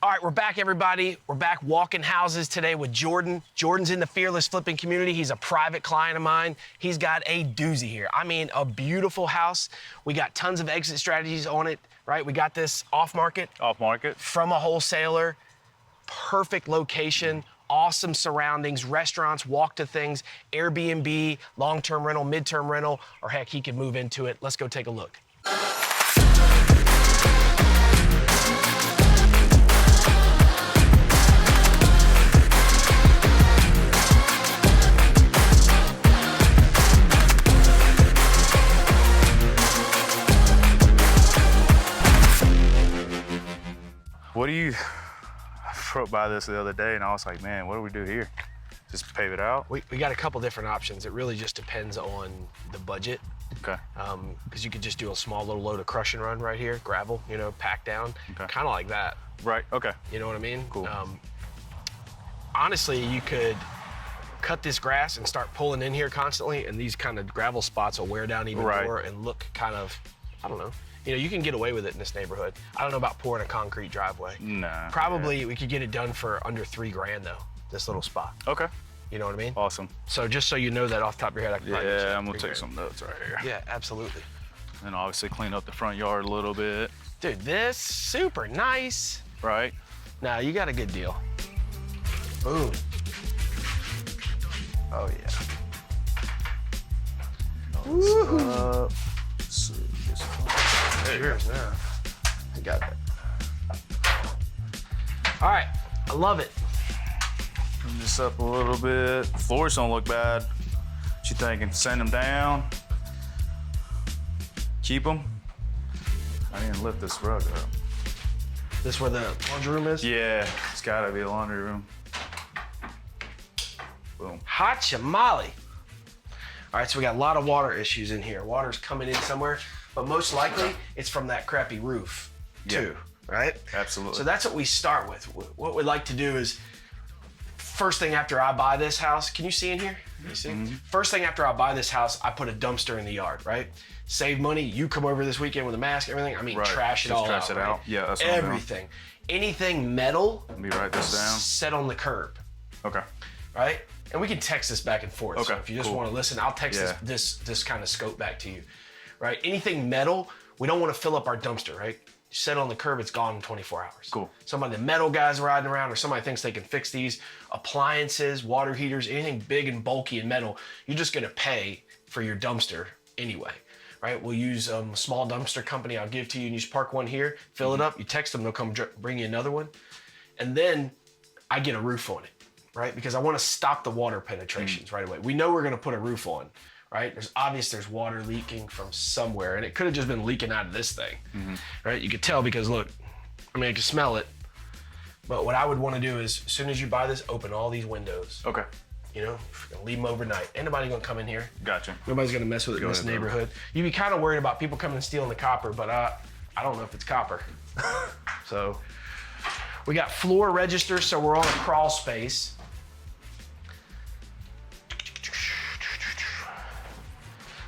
All right, we're back, everybody. We're back walking houses today with Jordan. Jordan's in the Fearless Flipping community. He's a private client of mine. He's got a doozy here. I mean, a beautiful house. We got tons of exit strategies on it, right? We got this off-market. Off-market. From a wholesaler. Perfect location, awesome surroundings, restaurants, walk to things, Airbnb, long-term rental, mid-term rental, or heck, he could move into it. Let's go take a look. What do you, I drove by this the other day and I was like, man, what do we do here? Just pave it out? We got a couple different options. It really just depends on the budget. Okay. Because you could just do a small little load of crush and run right here, gravel, you know, pack down, Okay. kind of like that. Right, okay. You know what I mean? Cool. Honestly, you could cut this grass and start pulling in here constantly, and these kind of gravel spots will wear down even Right. more and look kind of, I don't know. You know, you can get away with it in this neighborhood. I don't know about pouring a concrete driveway. Nah. Probably we could get it done for under $3,000 though, this little spot. Okay. You know what I mean? Awesome. So just so you know that off the top of your head, I can probably get you Yeah, I'm gonna take $3,000. some notes right here. Yeah, absolutely. And obviously clean up the front yard a little bit. Dude, this super nice. Right. Nah, you got a good deal. Boom. Oh yeah. Woo-hoo. Cheers now. I got that. All right, I love it. Clean this up a little bit. Floors don't look bad. What you thinking? Send them down? Keep them? I didn't lift this rug up. This where the laundry room is? Yeah, it's gotta be a laundry room. Boom. Hot tamale. All right, so we got a lot of water issues in here. Water's coming in somewhere, but most likely it's from that crappy roof too, right? Absolutely. So that's what we start with. What we'd like to do is, first thing after I buy this house, can you see in here? You see? Mm-hmm. First thing after I buy this house, I put a dumpster in the yard, right? Save money. You come over this weekend with a mask, everything. I mean, Right. trash it Just all trash out. it right? out. Yeah, that's what I'm doing. everything. Anything metal, Let me write this down. set on the curb, Okay. right? And we can text this back and forth. So Okay, if you just cool. want to listen, I'll text Yeah. this kind of scope back to you, right? Anything metal, we don't want to fill up our dumpster, right? You set it on the curb, it's gone in 24 hours. Cool. Some of the metal guys riding around, or somebody thinks they can fix these. Appliances, water heaters, anything big and bulky and metal, you're just gonna pay for your dumpster anyway, right? We'll use a small dumpster company I'll give to you, and you just park one here, fill it up, you text them, they'll come bring you another one. And then I get a roof on it, right? Because I want to stop the water penetrations right away. We know we're going to put a roof on, right? There's water leaking from somewhere, and it could have just been leaking out of this thing, right? You could tell because look, I mean, I can smell it. But what I would want to do is, as soon as you buy this, open all these windows. Okay. You know, leave them overnight. Ain't nobody gonna come in here. Gotcha. Nobody's gonna mess with it in this neighborhood. You'd be kind of worried about people coming and stealing the copper, but I don't know if it's copper. So we got floor registers, so we're on a crawl space.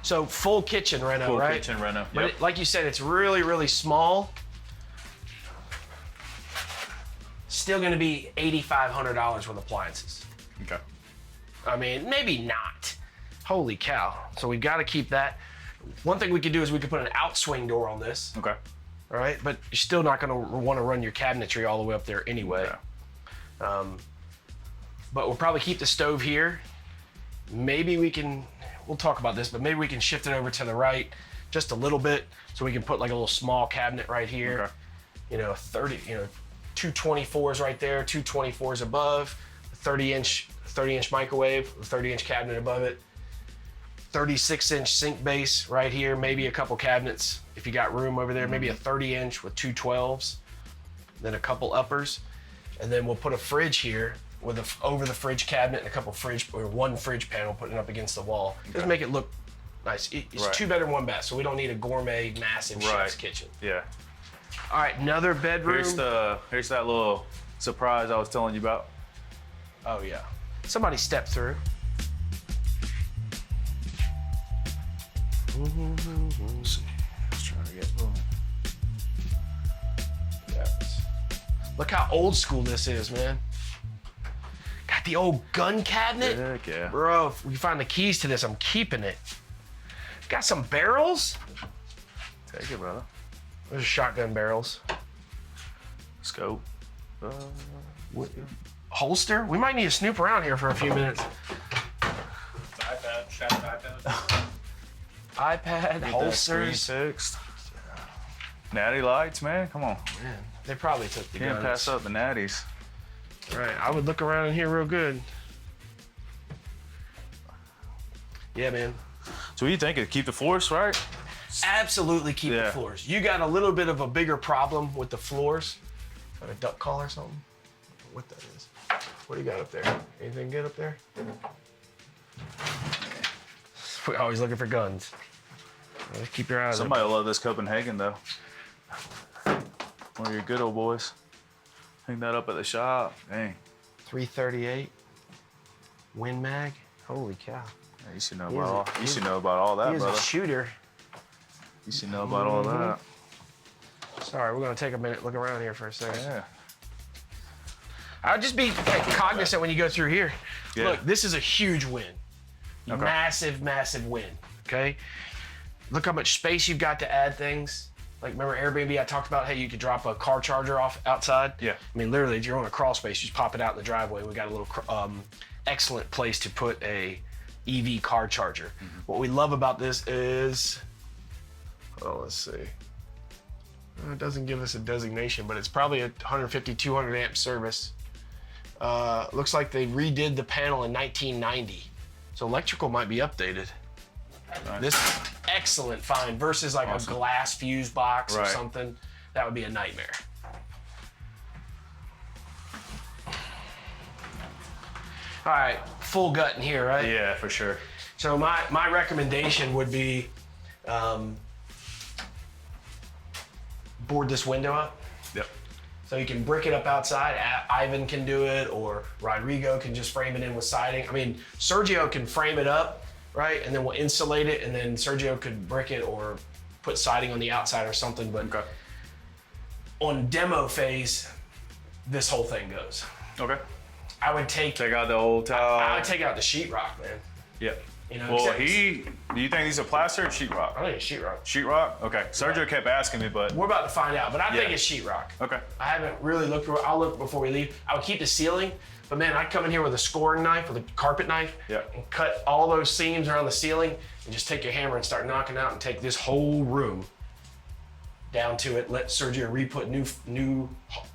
So full kitchen reno, Full right? kitchen reno. But Yep. like you said, it's really, really small. Still gonna be $8,500 with appliances. Okay. I mean, maybe not. Holy cow. So we've got to keep that. One thing we could do is we could put an outswing door on this, Okay. all right? But you're still not going to want to run your cabinetry all the way up there anyway. Yeah. But we'll probably keep the stove here. Maybe we'll talk about this, but maybe we can shift it over to the right just a little bit so we can put like a little small cabinet right here. Okay. You know, 2 24s right there, 2 24s above, a 30-inch microwave, a 30-inch cabinet above it, 36-inch sink base right here, maybe a couple cabinets if you got room over there, maybe a 30-inch with 2 12s, then a couple uppers, and then we'll put a fridge here with over the fridge cabinet and a couple one fridge panel putting it up against the wall. Just make it look nice. It's Right. 2 bedroom, 1 bath, so we don't need a gourmet, massive chef's Right. kitchen. Yeah. All right, another bedroom. Here's that little surprise I was telling you about. Oh yeah. Somebody step through. Let's see. Let's try to get boom. Yeah. Look how old school this is, man. Got the old gun cabinet. Heck yeah. Bro, if we find the keys to this, I'm keeping it. Got some barrels. Take it, brother. There's shotgun barrels. Scope. Holster. We might need to snoop around here for a few minutes. iPad, holsters. Fixed. Natty lights, man. Come on. Man, they probably took the Can't guns. pass up the natties. Right, I would look around in here real good. Yeah, man. So what do you think? Keep the floors, right? Absolutely keep the floors. You got a little bit of a bigger problem with the floors. Got a duck call or something? What that is. What do you got up there? Anything good up there? We're always looking for guns. Keep your eyes Somebody will love this Copenhagen, though. One of your good old boys. Hang that up at the shop. Dang. 338. Win mag. Holy cow. Yeah, you should know about all. You should know about all that, He is brother. a shooter. You should know about all that. Sorry, we're gonna take a minute, look around here for a second. Yeah. I'll just be cognizant when you go through here. Yeah. Look, this is a huge win. Okay. Massive, massive win, okay? Look how much space you've got to add things. Like, remember Airbnb, I talked about how you could drop a car charger off outside? Yeah. I mean, literally, if you're on a crawl space, you just pop it out in the driveway. We got a little excellent place to put a EV car charger. Mm-hmm. What we love about this is, let's see. It doesn't give us a designation, but it's probably a 150, 200 amp service. Looks like they redid the panel in 1990. So electrical might be updated. Nice. This excellent find versus like Awesome. a glass fuse box or Right. something. That would be a nightmare. All right, full gut in here, right? Yeah, for sure. So my recommendation would be board this window up. Yep. So you can brick it up outside. Ivan can do it, or Rodrigo can just frame it in with siding. I mean, Sergio can frame it up, right? And then we'll insulate it, and then Sergio could brick it or put siding on the outside or something. But Okay. on demo phase, this whole thing goes. Okay. I would take Take out the old towel. I would take out the sheetrock, man. Yep. You know, Well, except- do you think these are plaster or sheetrock? I think it's sheetrock. Sheetrock? Okay. Sergio kept asking me, but We're about to find out, but I think Yeah. it's sheetrock. okay. I haven't really looked for it. I'll look before we leave. I would keep the ceiling, but man, I'd come in here with a scoring knife, with a carpet knife, Yeah. and cut all those seams around the ceiling, and just take your hammer and start knocking out and take this whole room down to it. Let Sergio re-put new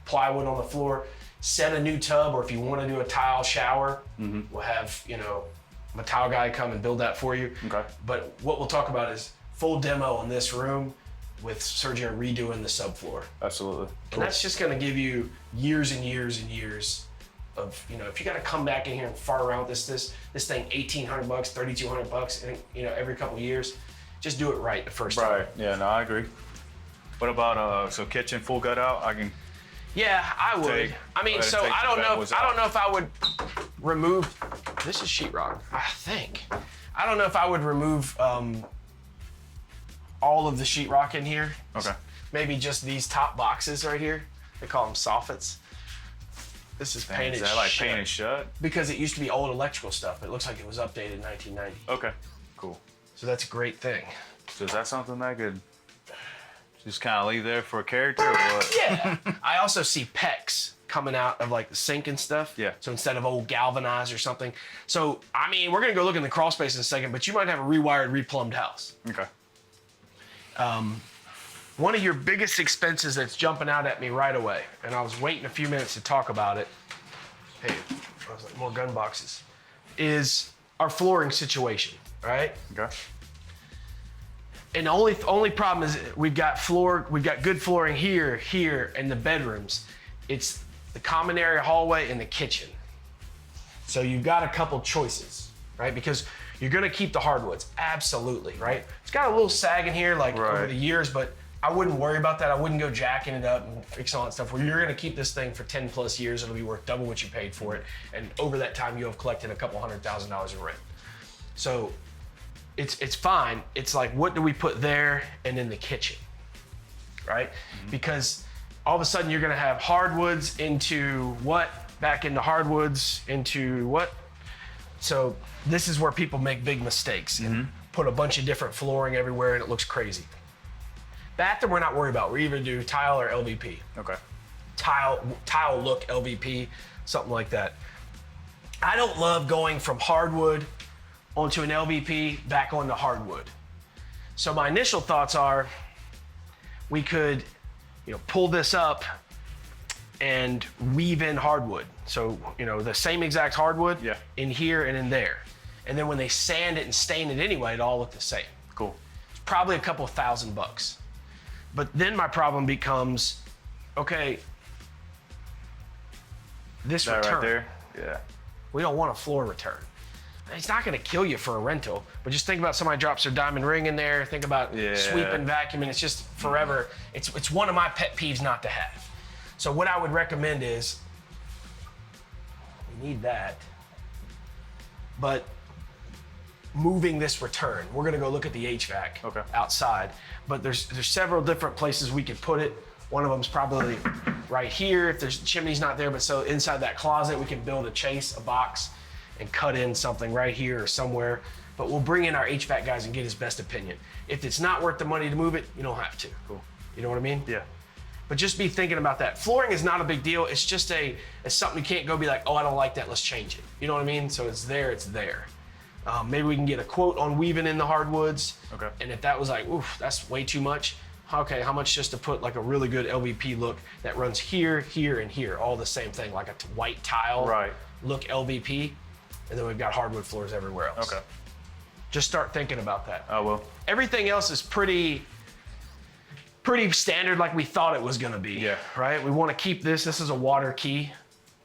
plywood on the floor, set a new tub, or if you want to do a tile shower, we'll have, a tile guy come and build that for you. Okay. But what we'll talk about is full demo in this room with Sergio redoing the subfloor. Absolutely. And that's just gonna give you years and years and years of, if you gotta come back in here and fart around with this thing, $1,800, $3,200, and every couple of years, just do it right the first time. Right. Yeah. No, I agree. What about so kitchen full gut out? I can. Yeah, I would. Take- I mean, go ahead so and take I the don't know. bad I don't ones know if I would remove. This is sheetrock, I think. I don't know if I would remove all of the sheetrock in here. Okay. Maybe just these top boxes right here. They call them soffits. This is Dang, painted is that like shut painted shut? because it used to be old electrical stuff. But it looks like it was updated in 1990. Okay. Cool. So that's a great thing. So is that something that could just kind of leave there for a character or what? Yeah. I also see PEX coming out of like the sink and stuff. Yeah. So instead of old galvanized or something. So, I mean, we're going to go look in the crawl space in a second, but you might have a rewired, replumbed house. Okay. One of your biggest expenses that's jumping out at me right away, and I was waiting a few minutes to talk about it. Hey, I was like, more gun boxes. Is our flooring situation, right? Okay. And the only problem is we've got good flooring here, and the bedrooms. It's the common area hallway and the kitchen. So you've got a couple choices, right? Because you're gonna keep the hardwoods, absolutely, right? It's got a little sag in here, like over Right. the years, but I wouldn't worry about that. I wouldn't go jacking it up and fixing all that stuff. Where you're gonna keep this thing for 10 plus years, it'll be worth double what you paid for it, and over that time, you have collected a couple $100,000 in rent. So it's fine. It's like, what do we put there and in the kitchen, right? Because all of a sudden you're gonna have hardwoods into what? Back into hardwoods into what? So this is where people make big mistakes and put a bunch of different flooring everywhere and it looks crazy. Bathroom we're not worried about. We either do tile or LVP. Okay. Tile look LVP, something like that. I don't love going from hardwood onto an LVP back onto hardwood. So my initial thoughts are we could, pull this up and weave in hardwood. So, the same exact hardwood in here and in there. And then when they sand it and stain it anyway, it all look the same. Cool. It's probably a couple $1,000. But then my problem becomes, okay, this That return. right there? Yeah. We don't want a floor return. It's not gonna kill you for a rental, but just think about somebody drops their diamond ring in there, think about sweeping, vacuuming, it's just forever. It's one of my pet peeves not to have. So what I would recommend is, we need that, but moving this return. We're gonna go look at the HVAC outside, but there's several different places we could put it. One of them's probably right here if there's chimney's not there, but so inside that closet we can build a box and cut in something right here or somewhere. But we'll bring in our HVAC guys and get his best opinion. If it's not worth the money to move it, you don't have to. Cool. You know what I mean? Yeah. But just be thinking about that. Flooring is not a big deal. It's just it's something you can't go be like, oh, I don't like that, let's change it. You know what I mean? So it's there, it's there. Maybe we can get a quote on weaving in the hardwoods. Okay. And if that was like, oof, that's way too much. Okay, how much just to put like a really good LVP look that runs here, here, and here, all the same thing, like a white tile look LVP, and then we've got hardwood floors everywhere else. Okay. Just start thinking about that. I will. Everything else is pretty standard like we thought it was gonna be. Yeah. Right? We wanna keep this is a water key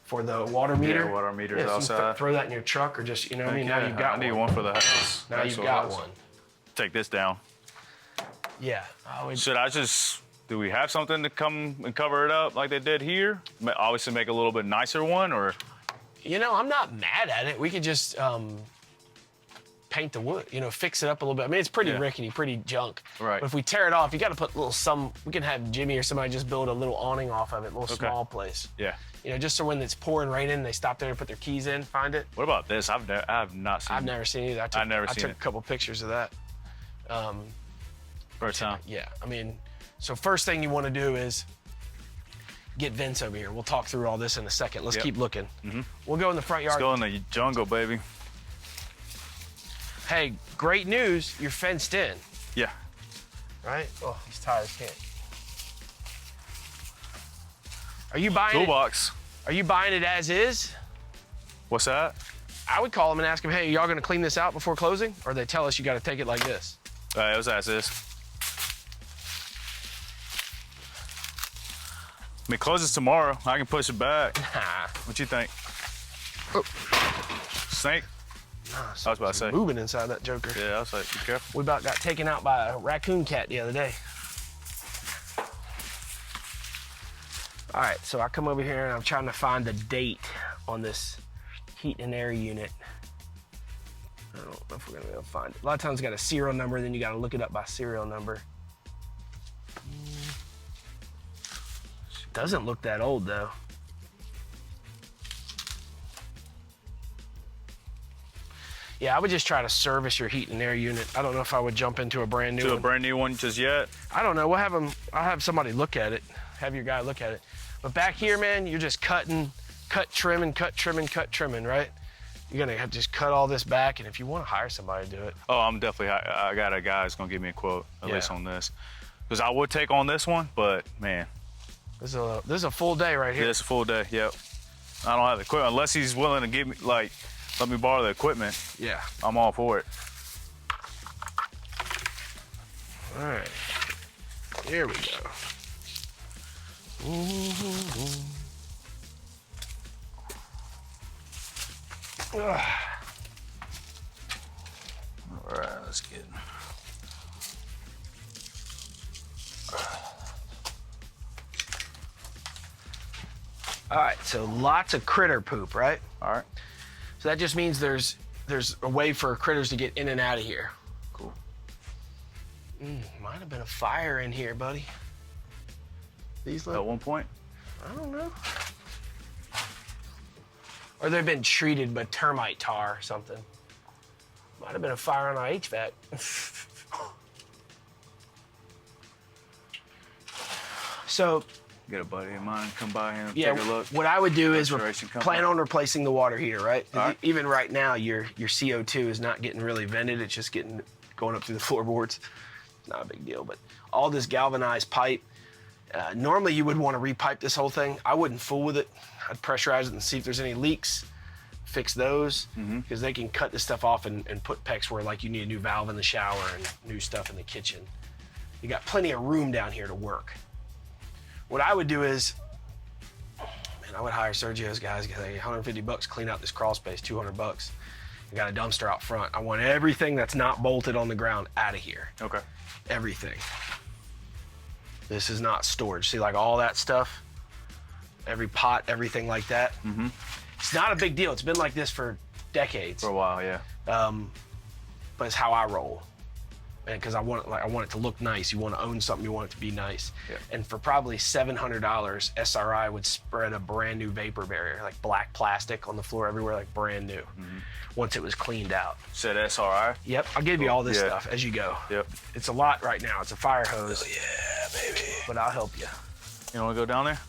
for the water meter. Yeah, water meters so you outside. throw that in your truck or just, now you've got I need one for the house. Now you've got one. Take this down. Yeah. Do we have something to come and cover it up like they did here? Obviously make a little bit nicer one, or? I'm not mad at it. We could just paint the wood, fix it up a little bit. I mean, it's pretty rickety, pretty junk. Right. But if we tear it off, you got to put we can have Jimmy or somebody just build a little awning off of it, a little small place. Yeah. Just so when it's pouring rain in, they stop there to put their keys in, find it. What about this? I have not seen. I've never seen it either. I took a couple pictures of that. First time. Yeah, I mean, so first thing you want to do is get Vince over here. We'll talk through all this in a second. Let's keep looking. We'll go in the front yard. Let's go in the jungle, baby. Hey, great news, you're fenced in. Yeah. Right? Oh, these tires can't. Are you buying Toolbox. Are you buying it as is? What's that? I would call them and ask them, hey, y'all gonna clean this out before closing? Or they tell us you gotta take it like this? It was as is. I mean, closes tomorrow. I can push it back. What you think? Oh. Snake? I was about to say. Moving inside that joker. Yeah, I was like, be careful. We about got taken out by a raccoon cat the other day. All right, so I come over here and I'm trying to find the date on this heat and air unit. I don't know if we're gonna be able to find it. A lot of times it's got a serial number, then you gotta look it up by serial number. Doesn't look that old though. Yeah, I would just try to service your heat and air unit. I don't know if I would jump into a brand new one. A brand new one just yet? I don't know. We'll have I'll have somebody look at it. Have your guy look at it. But back here, man, you're just cut trimming, right? You're gonna have to just cut all this back, and if you want to hire somebody to do it. Oh, I'm definitely. I got a guy who's gonna give me a quote at least on this, because I would take on this one, but man, this is a full day right here. Yeah, it's a full day. Yep. I don't have the equipment unless he's willing to give me let me borrow the equipment. Yeah. I'm all for it. All right. Here we go. All right, let's get it. All right, so lots of critter poop, right? All right. So that just means there's a way for critters to get in and out of here. Cool. Might have been a fire in here, buddy. These at one point? I don't know. Or they've been treated with termite tar or something. Might have been a fire on our HVAC. So, Get a buddy of mine, come by here and yeah, take a look. what I would do is Restoration company. plan on replacing the water heater, right? All right. Even right now, your CO2 is not getting really vented. It's just going up through the floorboards. Not a big deal, but all this galvanized pipe, normally you would want to repipe this whole thing. I wouldn't fool with it. I'd pressurize it and see if there's any leaks, fix those, because they can cut this stuff off and put PEX where like you need a new valve in the shower and new stuff in the kitchen. You got plenty of room down here to work. What I would do is, man, I would hire Sergio's guys, get like $150, clean out this crawl space, $200. You got a dumpster out front. I want everything that's not bolted on the ground out of here. Okay. Everything. This is not storage. See, like all that stuff, every pot, everything like that. It's not a big deal. It's been like this for decades. For a while, yeah. But it's how I roll. And because I want it to look nice. You want to own something, you want it to be nice. Yeah. And for probably $700, SRI would spread a brand new vapor barrier, like black plastic on the floor everywhere, like brand new. Once it was cleaned out. Said SRI? Yep, I'll give you all this Yeah. stuff as you go. Yep. It's a lot right now. It's a fire hose. Oh, yeah, baby. But I'll help you. You want to go down there?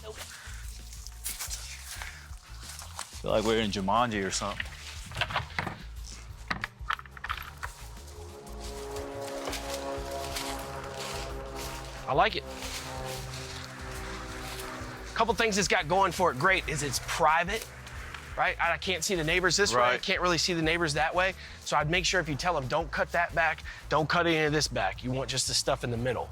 Nope. Feel like we're in Jumanji or something. I like it. A couple things it's got going for it great is it's private, right? I can't see the neighbors this way. I Right. can't really see the neighbors that way. So I'd make sure if you tell them, don't cut that back, don't cut any of this back. You want just the stuff in the middle,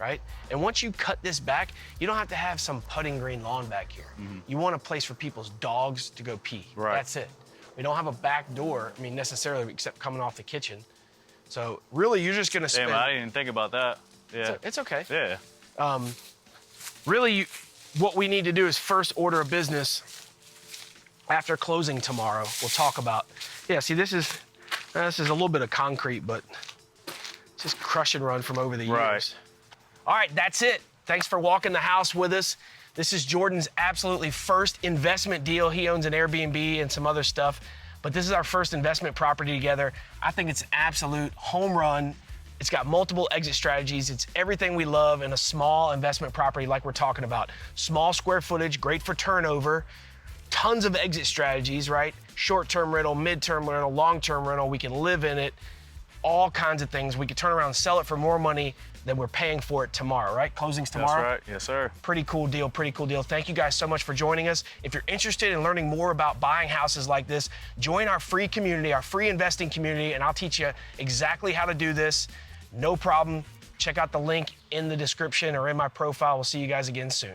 right? And once you cut this back, you don't have to have some putting green lawn back here. You want a place for people's dogs to go pee. Right. That's it. We don't have a back door, I mean, necessarily, except coming off the kitchen. So really, you're just gonna spend... Damn, I didn't even think about that. Yeah. It's okay. Yeah. Really, what we need to do is first order of business after closing tomorrow. We'll talk about, yeah, see, this is a little bit of concrete, but it's just crush and run from over the years. Right. All right, that's it. Thanks for walking the house with us. This is Jordan's absolutely first investment deal. He owns an Airbnb and some other stuff, but this is our first investment property together. I think it's an absolute home run. It's got multiple exit strategies. It's everything we love in a small investment property like we're talking about. Small square footage, great for turnover, tons of exit strategies, right? Short-term rental, mid-term rental, long-term rental. We can live in it, all kinds of things. We could turn around and sell it for more money than we're paying for it tomorrow, right? Closing's tomorrow. That's right. Yes, sir. Pretty cool deal, pretty cool deal. Thank you guys so much for joining us. If you're interested in learning more about buying houses like this, join our free community, our free investing community, and I'll teach you exactly how to do this. No problem. Check out the link in the description or in my profile. We'll see you guys again soon.